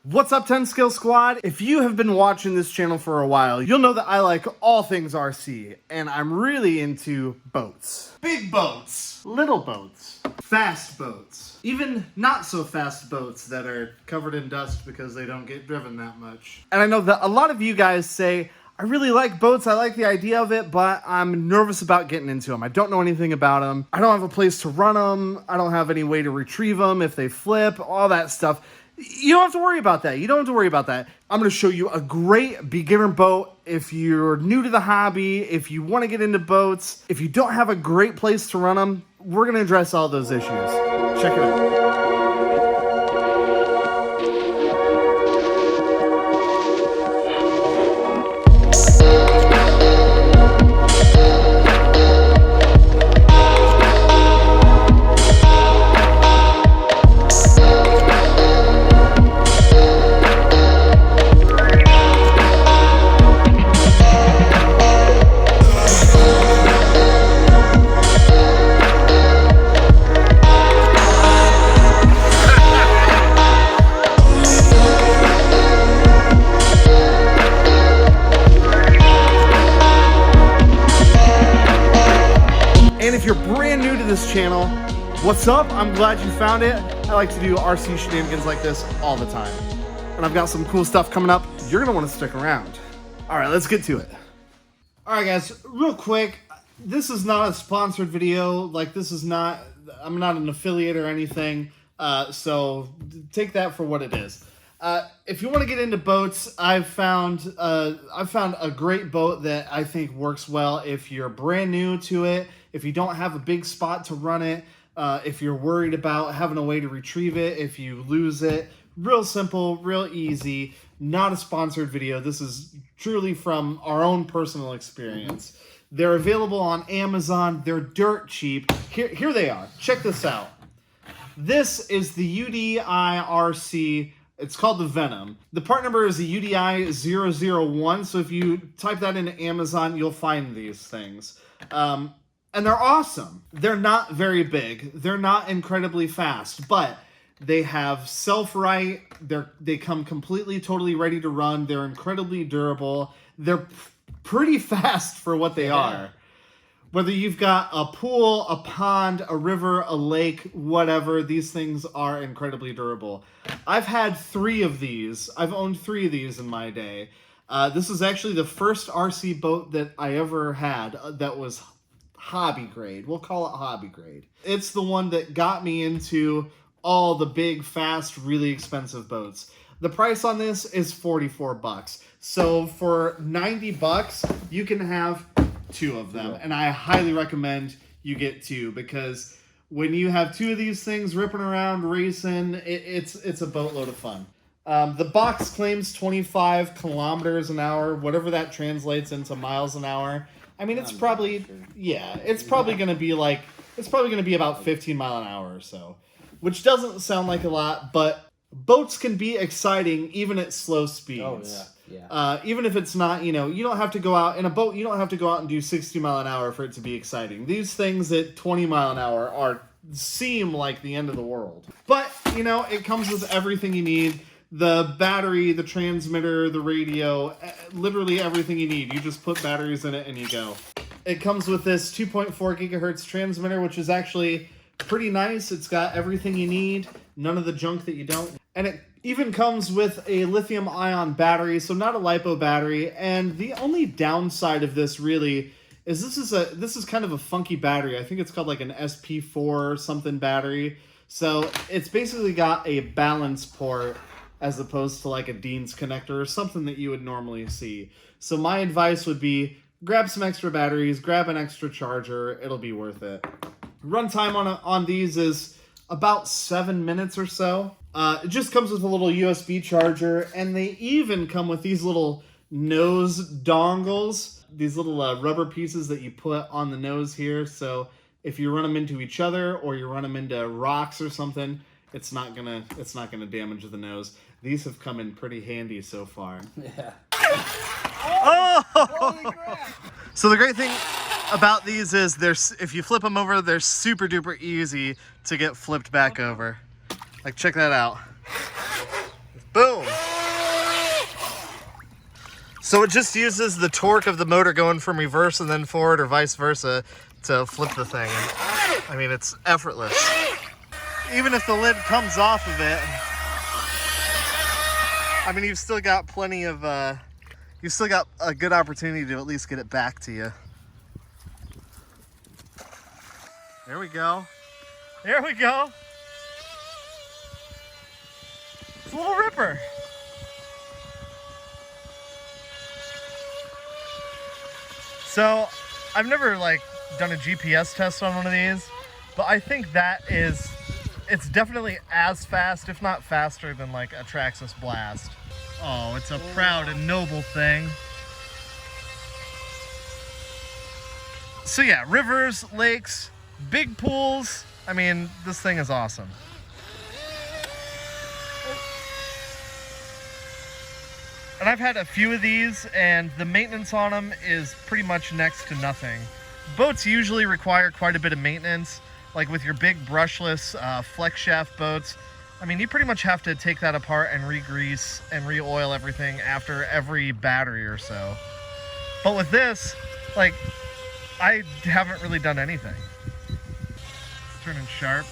What's up, 10 Skill Squad? If you have been watching this channel for a while, you'll know that I like all things RC, and I'm really into boats. Big boats, little boats, fast boats, even not so fast boats that are covered in dust because they don't get driven that much. And I know that a lot of you guys say, I really like boats, I like the idea of it, but I'm nervous about getting into them. I don't know anything about them. I don't have a place to run them. I don't have any way to retrieve them if they flip, all that stuff. You don't have to worry about that. You don't have to worry about that. I'm going to show you a great beginner boat if you're new to the hobby, if you want to get into boats, if you don't have a great place to run them. We're going to address all those issues. Check it out. And if you're brand new to this channel, what's up? I'm glad you found it. I like to do RC shenanigans like this all the time. And I've got some cool stuff coming up. You're gonna wanna stick around. All right, let's get to it. All right, guys, real quick. This is not a sponsored video. Like, I'm not an affiliate or anything. So take that for what it is. If you want to get into boats, I've found a great boat that I think works well if you're brand new to it, if you don't have a big spot to run it, if you're worried about having a way to retrieve it, if you lose it. Real simple, real easy, not a sponsored video. This is truly from our own personal experience. They're available on Amazon. They're dirt cheap. Here they are. Check this out. This is the UDIRC. It's called the Venom. The part number is the UDI001, so if you type that into Amazon, you'll find these things. And they're awesome. They're not very big. They're not incredibly fast, but they have self-right. They come completely, totally ready to run. They're incredibly durable. They're pretty fast for what they are. Whether you've got a pool, a pond, a river, a lake, whatever, these things are incredibly durable. I've had 3 of these. I've owned 3 of these in my day. This is actually the first RC boat that I ever had that was hobby grade. We'll call it hobby grade. It's the one that got me into all the big, fast, really expensive boats. The price on this is $44. So for $90, you can have 2 of them, and I highly recommend you get 2 because when you have 2 of these things ripping around racing, it's a boatload of fun. The box claims 25 kilometers an hour, whatever that translates into miles an hour. I mean, it's probably it's probably going to be about 15 mile an hour or so, which doesn't sound like a lot, but boats can be exciting even at slow speeds. Oh yeah. Even if it's not, you don't have to go out in a boat. You don't have to go out and do 60 mile an hour for it to be exciting. These things at 20 mile an hour seem like the end of the world. But, it comes with everything you need. The battery, the transmitter, the radio, literally everything you need. You just put batteries in it and you go. It comes with this 2.4 gigahertz transmitter, which is actually pretty nice. It's got everything you need, none of the junk that you don't. And it even comes with a lithium-ion battery, so not a LiPo battery. And the only downside of this really is this is kind of a funky battery. I think it's called like an SP4 or something battery. So it's basically got a balance port as opposed to like a Dean's connector or something that you would normally see. So my advice would be grab some extra batteries, grab an extra charger. It'll be worth it. Runtime on these is about 7 minutes or so. It just comes with a little USB charger, and they even come with these little nose dongles, these little rubber pieces that you put on the nose here. So if you run them into each other or you run them into rocks or something, it's not gonna damage the nose. These have come in pretty handy so far. Yeah. Oh! Holy crap! So the great thing about these is if you flip them over, they're super duper easy to get flipped back over. Like, check that out. Boom! So it just uses the torque of the motor going from reverse and then forward or vice versa to flip the thing. And, I mean, it's effortless. Even if the lid comes off of it, I mean, you've still got plenty of, you've still got a good opportunity to at least get it back to you. There we go. There we go. It's a little Ripper. So I've never like done a GPS test on one of these, but I think it's definitely as fast, if not faster, than like a Traxxas Blast. Oh, it's a proud and noble thing. So yeah, rivers, lakes, big pools. I mean, this thing is awesome. And I've had a few of these, and the maintenance on them is pretty much next to nothing. Boats usually require quite a bit of maintenance, like with your big brushless flex shaft boats. I mean, you pretty much have to take that apart and re-grease and re-oil everything after every battery or so. But with this, like, I haven't really done anything. Turning sharp.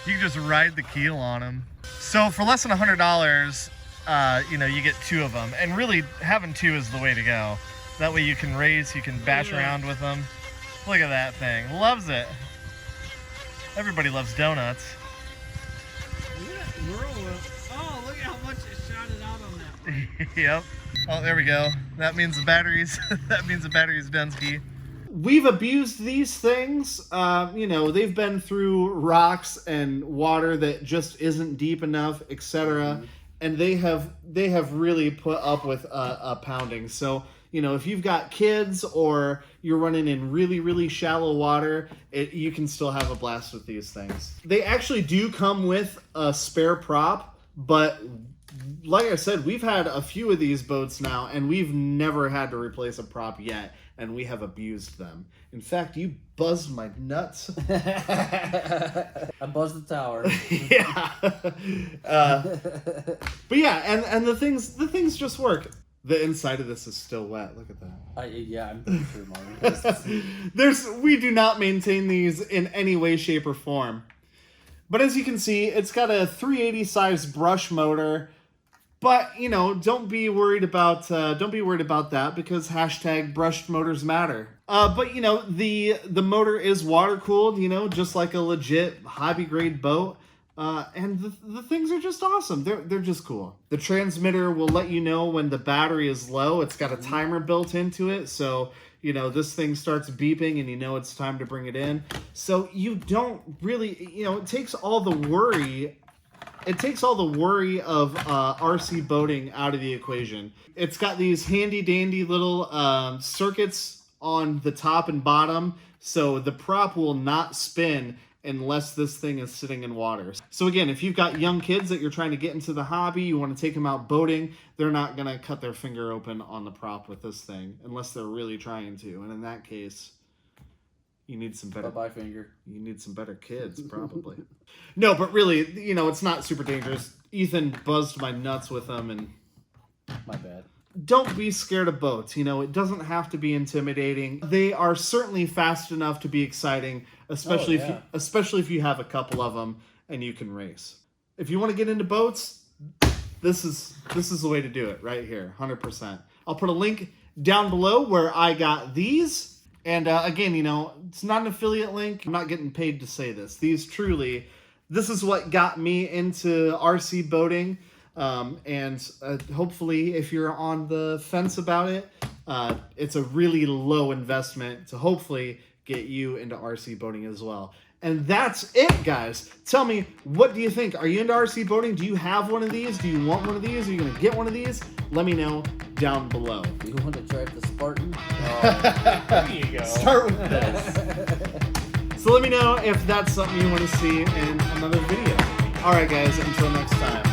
You can just ride the keel on them. So for less than $100, you know, you get two of them, and really having two is the way to go. That way you can race, you can bash around with them. Look at that thing, loves it. Everybody loves donuts. Look at that whirlwind. Oh, look at how much it shot it out on that one. Yep. Oh, there we go. That means the batteries. That means the battery's done ski. We've abused these things. You know, they've been through rocks and water that just isn't deep enough, etc. And they have really put up with a pounding. So, you know, if you've got kids or you're running in really, really shallow water, you can still have a blast with these things. They actually do come with a spare prop, but like I said, we've had a few of these boats now, and we've never had to replace a prop yet, and we have abused them. In fact, you buzzed my nuts. I buzzed the tower. Yeah. But yeah, and the things just work. The inside of this is still wet. Look at that. Yeah, I'm pretty sure, Marty. We do not maintain these in any way, shape, or form. But as you can see, it's got a 380 size brush motor. But, you know, don't be worried about that, because hashtag brushed motors matter. But, you know, the motor is water cooled, you know, just like a legit hobby grade boat. And the things are just awesome. They're just cool. The transmitter will let you know when the battery is low. It's got a timer built into it, so you know this thing starts beeping and you know it's time to bring it in. So you don't really, you know, it takes all the worry of RC boating out of the equation. It's got these handy dandy little circuits on the top and bottom, so the prop will not spin unless this thing is sitting in water. So again, if you've got young kids that you're trying to get into the hobby, you want to take them out boating, they're not going to cut their finger open on the prop with this thing unless they're really trying to. And in that case, you need some better finger. You need some better kids, probably. No, but really, you know, it's not super dangerous. Ethan buzzed my nuts with them, and my bad. Don't be scared of boats. You know, it doesn't have to be intimidating. They are certainly fast enough to be exciting, especially if you have a couple of them and you can race. If you want to get into boats, this is the way to do it right here, 100%. I'll put a link down below where I got these. And again, you know, it's not an affiliate link. I'm not getting paid to say this. This is what got me into RC boating. And hopefully if you're on the fence about it, it's a really low investment to hopefully get you into RC boating as well. And that's it, guys. Tell me, what do you think? Are you into RC boating? Do you have one of these? Do you want one of these? Are you going to get one of these? Let me know down below. You want to drive the Spartan? There you go. Start with this. So let me know if that's something you want to see in another video. All right, guys, until next time.